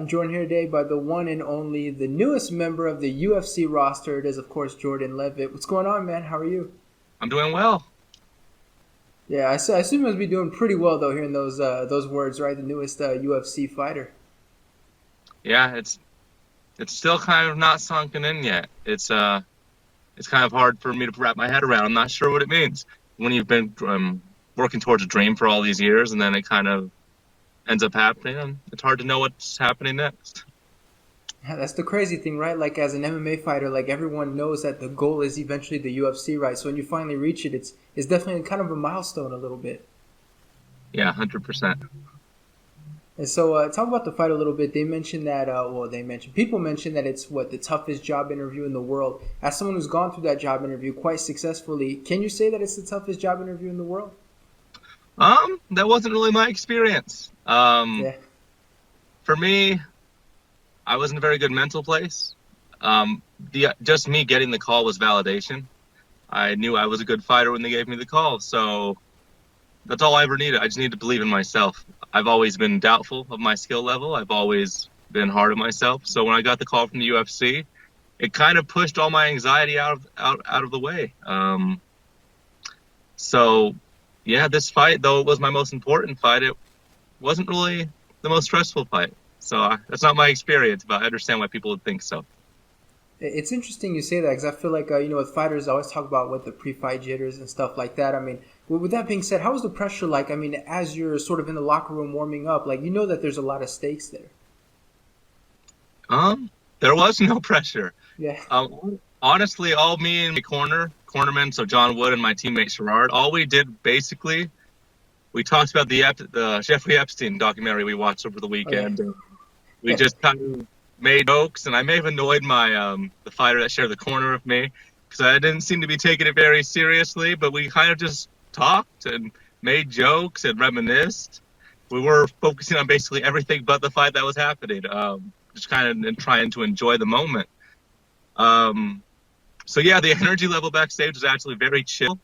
I'm joined here today by the one and only, the newest member of the UFC roster. It is, of course, Jordan Leavitt. What's going on, man? How are you? I'm doing well. Yeah, I assume you must be doing pretty well, though, hearing those words, right? The newest UFC fighter. Yeah, it's still kind of not sunken in yet. It's kind of hard for me to wrap my head around. I'm not sure what it means when you've been working towards a dream for all these years, and then it kind of ends up happening. And it's hard to know what's happening next. Yeah, that's the crazy thing, right? Like, as an MMA fighter, like, everyone knows that the goal is eventually the UFC, right? So when you finally reach it, it's definitely kind of a milestone a little bit. Yeah, 100%. And so, talk about the fight a little bit. They mentioned that, people mentioned that it's the toughest job interview in the world. As someone who's gone through that job interview quite successfully, can you say that it's the toughest job interview in the world? That wasn't really my experience. Yeah. For me, I was in a very good mental place. Just me getting the call was validation. I knew I was a good fighter when they gave me the call, so that's all I ever needed. I just need to believe in myself. I've always been doubtful of my skill level. I've always been hard on myself. So when I got the call from the UFC, it kind of pushed all my anxiety out of the way. So yeah, this fight, though it was my most important fight, it wasn't really the most stressful fight. So that's not my experience, but I understand why people would think so. It's interesting you say that because I feel like, with fighters, I always talk about what the pre-fight jitters and stuff like that. I mean, with that being said, how was the pressure like? I mean, as you're sort of in the locker room warming up, like, you know that there's a lot of stakes there. There was no pressure. Yeah. Honestly, all me and my cornerman, so John Wood and my teammate Sherrard, all we did basically, we talked about the Jeffrey Epstein documentary we watched over the Oh, yeah. weekend. We just kind of made jokes, and I may have annoyed my the fighter that shared the corner with me because I didn't seem to be taking it very seriously. But we kind of just talked and made jokes and reminisced. We were focusing on basically everything but the fight that was happening, just kind of trying to enjoy the moment. So yeah, the energy level backstage was actually very chill.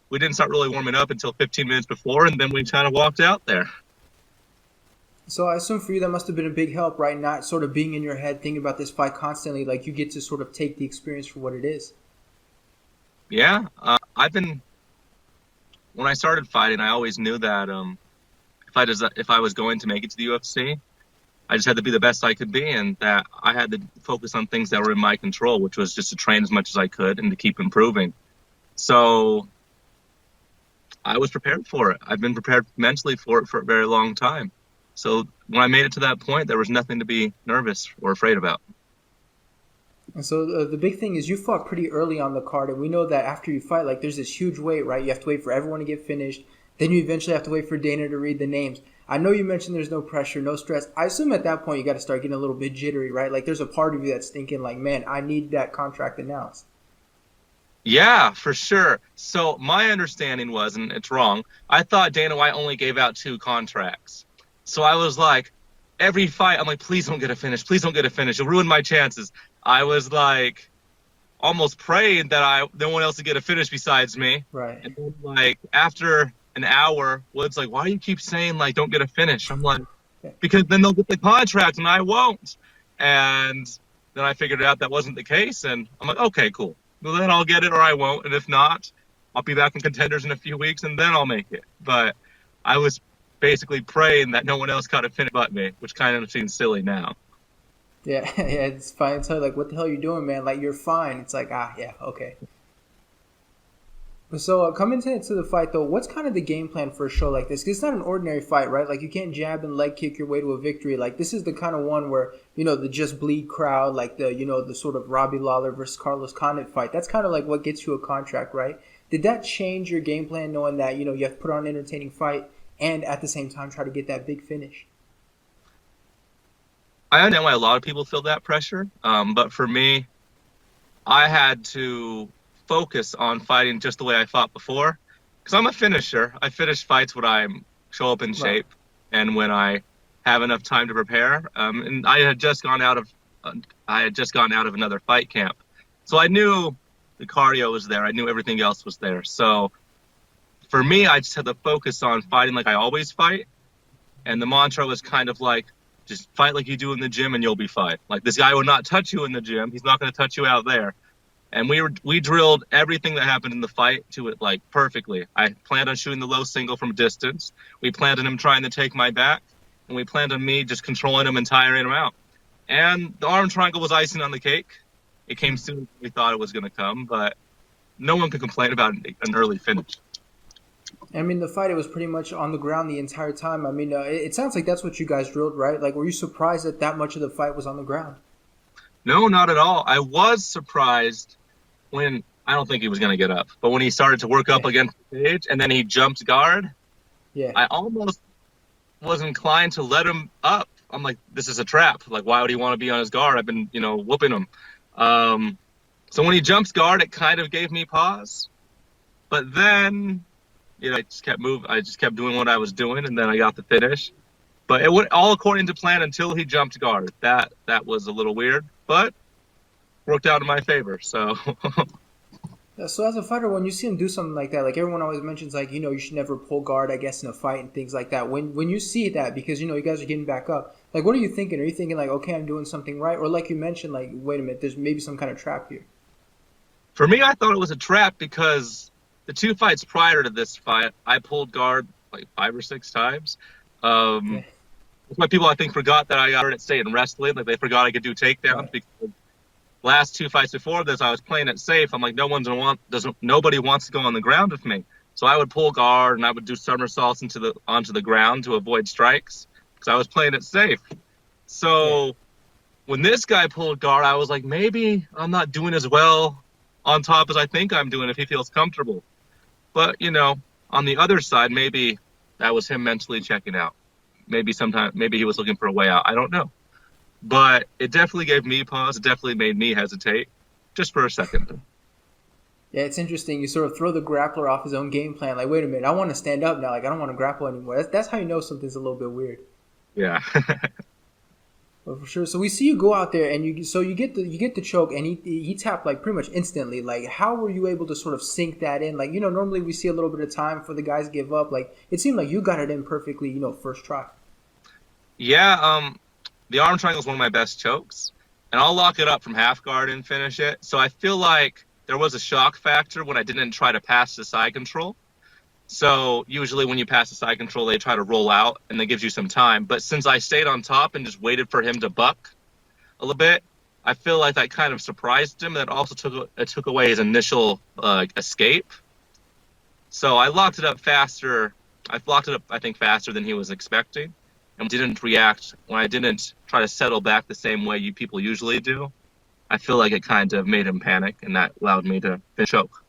We didn't start really warming up until 15 minutes before, and then we kind of walked out there. So I assume for you that must have been a big help, right? Not sort of being in your head thinking about this fight constantly. Like, you get to sort of take the experience for what it is. Yeah, when I started fighting, I always knew that if I was going to make it to the UFC, I just had to be the best I could be, and that I had to focus on things that were in my control, which was just to train as much as I could and to keep improving. So I was prepared for it. I've been prepared mentally for it for a very long time. So when I made it to that point, there was nothing to be nervous or afraid about. And so the big thing is you fought pretty early on the card, and we know that after you fight, like, there's this huge wait, right? You have to wait for everyone to get finished. Then you eventually have to wait for Dana to read the names. I know you mentioned there's no pressure, no stress. I assume at that point you got to start getting a little bit jittery, right? Like, there's a part of you that's thinking, like, man, I need that contract announced. Yeah, for sure. So my understanding was, and it's wrong, I thought Dana White only gave out 2 contracts. So I was like, every fight, I'm like, please don't get a finish. Please don't get a finish. You'll ruin my chances. I was like, almost praying that no one else would get a finish besides me. Right. And then, like, after an hour, Wood's like, why do you keep saying, like, don't get a finish? I'm like, because then they'll get the contract and I won't. And then I figured out that wasn't the case. And I'm like, okay, cool. Well, then I'll get it or I won't. And if not, I'll be back in Contenders in a few weeks and then I'll make it. But I was basically praying that no one else got a finish but me, which kind of seems silly now. Yeah, yeah, it's fine. Tell you, like, what the hell are you doing, man? Like, you're fine. It's like, yeah, okay. So coming into the fight, though, what's kind of the game plan for a show like this? 'Cause it's not an ordinary fight, right? Like, you can't jab and leg kick your way to a victory. Like, this is the kind of one where, the Just Bleed crowd, like the sort of Robbie Lawler versus Carlos Condit fight. That's kind of like what gets you a contract, right? Did that change your game plan knowing that, you have to put on an entertaining fight and at the same time try to get that big finish? I understand why a lot of people feel that pressure. But for me, I had to focus on fighting just the way I fought before. Because I'm a finisher. I finish fights when I show up in shape and when I have enough time to prepare. And I had just gone out of another fight camp. So I knew the cardio was there. I knew everything else was there. So for me, I just had to focus on fighting like I always fight. And the mantra was kind of like, Just fight like you do in the gym and you'll be fine. Like, this guy will not touch you in the gym. He's not going to touch you out there. And we drilled everything that happened in the fight to it, like, perfectly. I planned on shooting the low single from distance. We planned on him trying to take my back. And we planned on me just controlling him and tiring him out. And the arm triangle was icing on the cake. It came sooner than we thought it was going to come, but no one could complain about an early finish. I mean, the fight, it was pretty much on the ground the entire time. I mean, it sounds like that's what you guys drilled, right? Like, were you surprised that much of the fight was on the ground? No, not at all. I was surprised when, I don't think he was going to get up, but when he started to work up against the cage and then he jumped guard, I almost was inclined to let him up. I'm like, this is a trap. Like, why would he want to be on his guard? I've been, whooping him. So when he jumps guard, it kind of gave me pause. But then, I just kept moving. I just kept doing what I was doing, and then I got the finish. But it went all according to plan until he jumped guard. That was a little weird, but worked out in my favor. So. So as a fighter, when you see him do something like that, like everyone always mentions, like, you should never pull guard, I guess, in a fight and things like that. When you see that, because, you guys are getting back up, like, what are you thinking? Are you thinking, like, okay, I'm doing something right? Or like you mentioned, like, wait a minute, there's maybe some kind of trap here. For me, I thought it was a trap because the two fights prior to this fight, I pulled guard like 5 or 6 times. That's why people, I think, forgot that I got hurt at state in wrestling. Like, they forgot I could do takedowns because last 2 fights before this, I was playing it safe. I'm like, nobody wants to go on the ground with me. So I would pull guard and I would do somersaults onto the ground to avoid strikes because I was playing it safe. So when this guy pulled guard, I was like, maybe I'm not doing as well on top as I think I'm doing if he feels comfortable. But, on the other side, maybe that was him mentally checking out. Maybe he was looking for a way out. I don't know. But it definitely gave me pause. It definitely made me hesitate just for a second. Yeah, it's interesting. You sort of throw the grappler off his own game plan. Like, wait a minute, I want to stand up now. Like, I don't want to grapple anymore. That's how you know something's a little bit weird. Yeah. Well, for sure. So we see you go out there and you get the choke and he tapped like pretty much instantly. Like, how were you able to sort of sink that in? Like, normally we see a little bit of time for the guys to give up. Like, it seemed like you got it in perfectly, first try. Yeah, the arm triangle is one of my best chokes, and I'll lock it up from half guard and finish it. So I feel like there was a shock factor when I didn't try to pass the side control. So usually when you pass the side control, they try to roll out, and that gives you some time. But since I stayed on top and just waited for him to buck a little bit, I feel like that kind of surprised him. That also took away his initial escape. So I locked it up faster. I locked it up, I think, faster than he was expecting, and didn't react when I didn't try to settle back the same way people usually do. I feel like it kind of made him panic, and that allowed me to choke.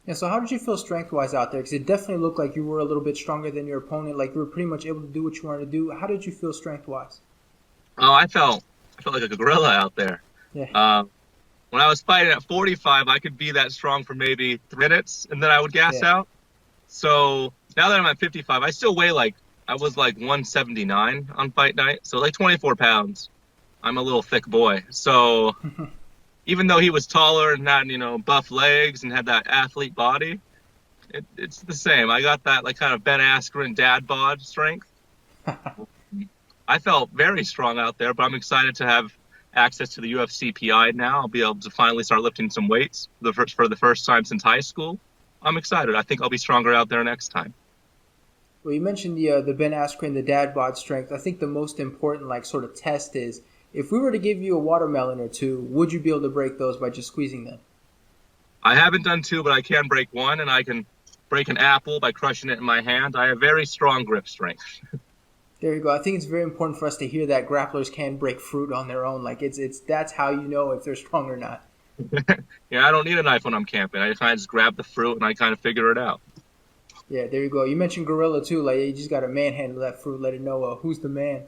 Yeah, so how did you feel strength-wise out there? Because it definitely looked like you were a little bit stronger than your opponent. Like, you were pretty much able to do what you wanted to do. How did you feel strength-wise? Oh, I felt like a gorilla out there. Yeah. When I was fighting at 45, I could be that strong for maybe 3 minutes, and then I would gas out. So now that I'm at 55, I still weigh I was 179 on fight night, so 24 pounds. I'm a little thick boy. So even though he was taller and had, buff legs and had that athlete body, it's the same. I got that kind of Ben Askren dad bod strength. I felt very strong out there, but I'm excited to have access to the UFC PI now. I'll be able to finally start lifting some weights for the first time since high school. I'm excited. I think I'll be stronger out there next time. Well, you mentioned the Ben Askren, the dad bod strength. I think the most important sort of test is, if we were to give you a watermelon or 2, would you be able to break those by just squeezing them? I haven't done 2, but I can break 1, and I can break an apple by crushing it in my hand. I have very strong grip strength. There you go. I think it's very important for us to hear that grapplers can break fruit on their own. That's how you know if they're strong or not. Yeah, I don't need a knife when I'm camping. I kind of just grab the fruit and I kind of figure it out. Yeah, there you go. You mentioned gorilla too. You just got to manhandle that fruit, let it know who's the man.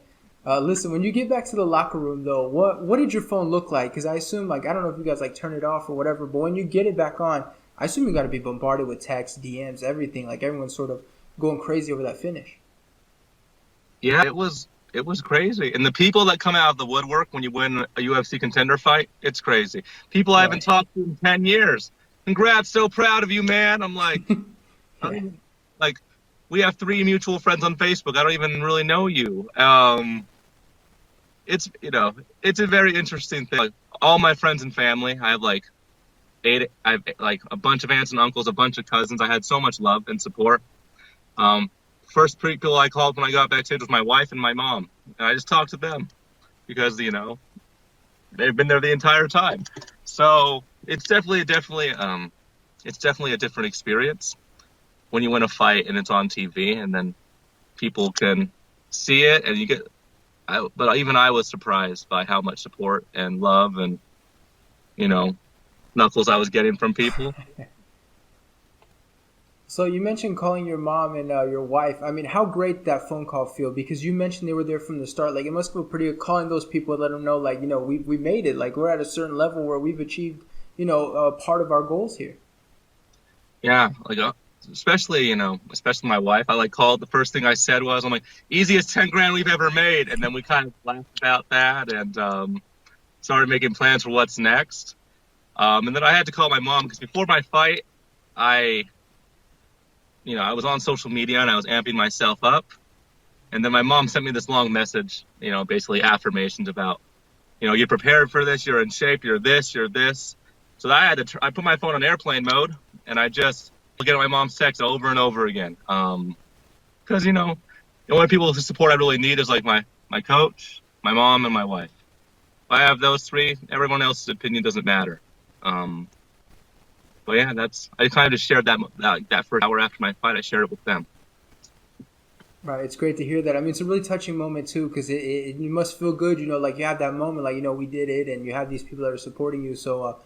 Listen, when you get back to the locker room, though, what did your phone look like? Because I assume, I don't know if you guys, turn it off or whatever, but when you get it back on, I assume you got to be bombarded with texts, DMs, everything. Everyone's sort of going crazy over that finish. Yeah, it was crazy. And the people that come out of the woodwork when you win a UFC contender fight, it's crazy. People I haven't talked to in 10 years. Congrats, so proud of you, man. I'm like, we have 3 mutual friends on Facebook. I don't even really know you. it's it's a very interesting thing. Like, all my friends and family, I have like I have like a bunch of aunts and uncles, a bunch of cousins. I had so much love and support. Um, First people I called when I got backstage was my wife and my mom, and I just talked to them because they've been there the entire time. So it's it's definitely a different experience when you win a fight and it's on TV, and then people can see it, and but even I was surprised by how much support and love and you know knuckles I was getting from people. So you mentioned calling your mom and your wife. I mean, how great did that phone call feel? Because you mentioned they were there from the start. Like, it must feel pretty good calling those people and let them know, like, we made it. Like, we're at a certain level where we've achieved, part of our goals here. Yeah, like especially especially my wife. I like called. The first thing I said was, "I'm like, easiest 10 grand we've ever made," and then we kind of laughed about that and started making plans for what's next. And then I had to call my mom because before my fight, I I was on social media and I was amping myself up. And then my mom sent me this long message, basically affirmations about, you're prepared for this, you're in shape, you're this, you're this. So I had to, I put my phone on airplane mode and I just look at my mom's text over and over again. Because, the only people whose support I really need is like my coach, my mom, and my wife. If I have those three, everyone else's opinion doesn't matter. But yeah, I kind of just shared that first hour after my fight. I shared it with them. Right, it's great to hear that. I mean, it's a really touching moment too, because you must feel good, like you have that moment, like we did it, and you have these people that are supporting you. So,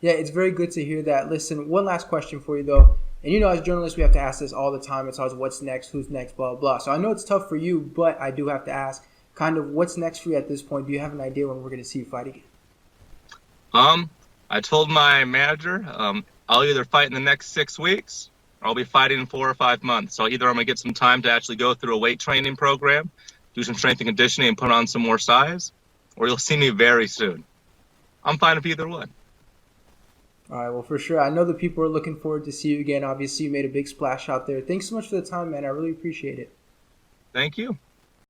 yeah, it's very good to hear that. Listen, one last question for you though, and as journalists, we have to ask this all the time. It's always what's next, who's next, blah blah. So I know it's tough for you, but I do have to ask, kind of, what's next for you at this point? Do you have an idea when we're going to see you fight again? I told my manager, I'll either fight in the next 6 weeks or I'll be fighting in 4 or 5 months. So either I'm going to get some time to actually go through a weight training program, do some strength and conditioning and put on some more size, or you'll see me very soon. I'm fine with either one. All right, well, for sure. I know the people are looking forward to see you again. Obviously, you made a big splash out there. Thanks so much for the time, man. I really appreciate it. Thank you.